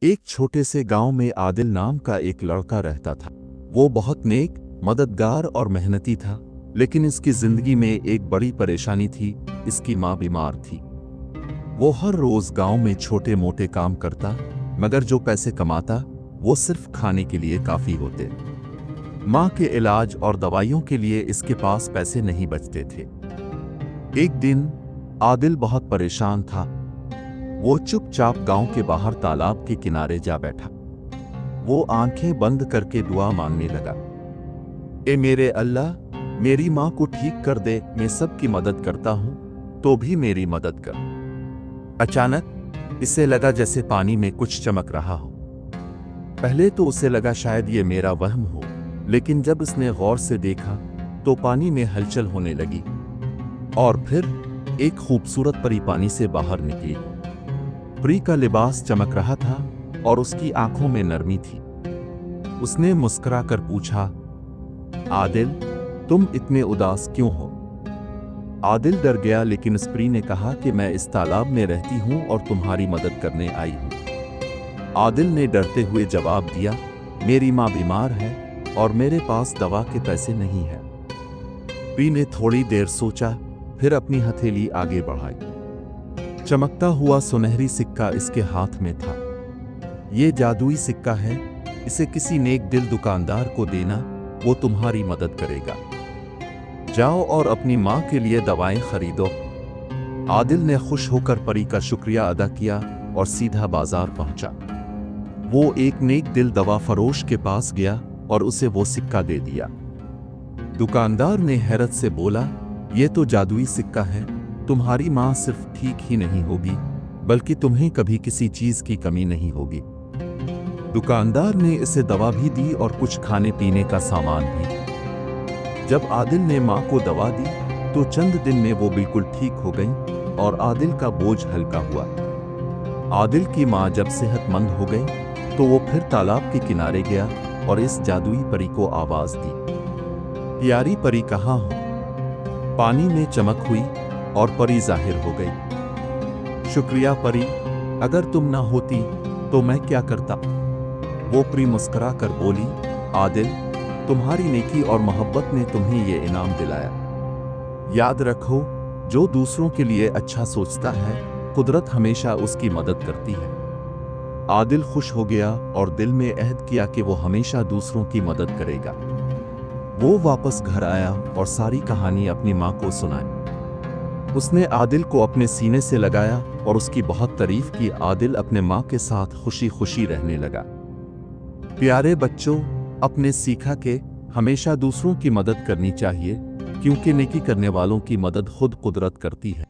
एक छोटे से गांव में आदिल नाम का एक लड़का रहता था। वो बहुत नेक, मददगार और मेहनती था, लेकिन इसकी जिंदगी में एक बड़ी परेशानी थी। इसकी माँ बीमार थी। वो हर रोज गांव में छोटे मोटे काम करता, मगर जो पैसे कमाता वो सिर्फ खाने के लिए काफी होते। माँ के इलाज और दवाइयों के लिए इसके पास पैसे नहीं बचते थे। एक दिन आदिल बहुत परेशान था। वो चुपचाप गांव के बाहर तालाब के किनारे जा बैठा। वो आंखें बंद करके दुआ मांगने लगा। ए मेरे अल्लाह, मेरी माँ को ठीक कर दे। मैं सबकी मदद करता हूँ, तो भी मेरी मदद कर। अचानक इसे लगा जैसे पानी में कुछ चमक रहा हो। पहले तो उसे लगा शायद ये मेरा वहम हो, लेकिन जब इसने गौर से देखा तो पानी में हलचल होने लगी और फिर एक खूबसूरत परी पानी से बाहर निकली। परी का लिबास चमक रहा था और उसकी आंखों में नरमी थी। उसने मुस्कुराकर पूछा, आदिल, तुम इतने उदास क्यों हो? आदिल डर गया, लेकिन उस परी ने कहा कि मैं इस तालाब में रहती हूं और तुम्हारी मदद करने आई हूं। आदिल ने डरते हुए जवाब दिया, मेरी माँ बीमार है और मेरे पास दवा के पैसे नहीं है। परी ने थोड़ी देर सोचा, फिर अपनी हथेली आगे बढ़ाई। चमकता हुआ सुनहरी सिक्का इसके हाथ में था। ये जादुई सिक्का है, इसे किसी नेक दिल दुकानदार को देना, वो तुम्हारी मदद करेगा। जाओ और अपनी माँ के लिए दवाएं खरीदो। आदिल ने खुश होकर परी का शुक्रिया अदा किया और सीधा बाजार पहुंचा। वो एक नेक दिल दवा फरोश के पास गया और उसे वो सिक्का दे दिया। दुकानदार ने हैरत से बोला, ये तो जादुई सिक्का है। तुम्हारी माँ सिर्फ ठीक ही नहीं होगी, बल्कि तुम्हें कभी किसी चीज की कमी नहीं होगी। दुकानदार ने इसे दवा भी दी और कुछ खाने पीने का सामान भी। जब आदिल ने माँ को दवा दी तो चंद दिन में वो बिल्कुल ठीक हो गई और आदिल का बोझ हल्का हुआ। आदिल की माँ जब सेहतमंद हो गई तो वो फिर तालाब के किनारे गया और इस जादुई परी को आवाज दी, प्यारी परी कहाँ हो? पानी में चमक हुई और परी जाहिर हो गई। शुक्रिया परी, अगर तुम ना होती तो मैं क्या करता? वो परी मुस्कुरा कर बोली, आदिल, तुम्हारी नेकी और मोहब्बत ने तुम्हें ये इनाम दिलाया। याद रखो, जो दूसरों के लिए अच्छा सोचता है, कुदरत हमेशा उसकी मदद करती है। आदिल खुश हो गया और दिल में अहद किया कि वो हमेशा दूसरों की मदद करेगा। वो वापस घर आया और सारी कहानी अपनी माँ को सुनाई। उसने आदिल को अपने सीने से लगाया और उसकी बहुत तारीफ की। आदिल अपने माँ के साथ खुशी खुशी रहने लगा। प्यारे बच्चों, अपने सीखा के हमेशा दूसरों की मदद करनी चाहिए, क्योंकि नेकी करने वालों की मदद खुद कुदरत करती है।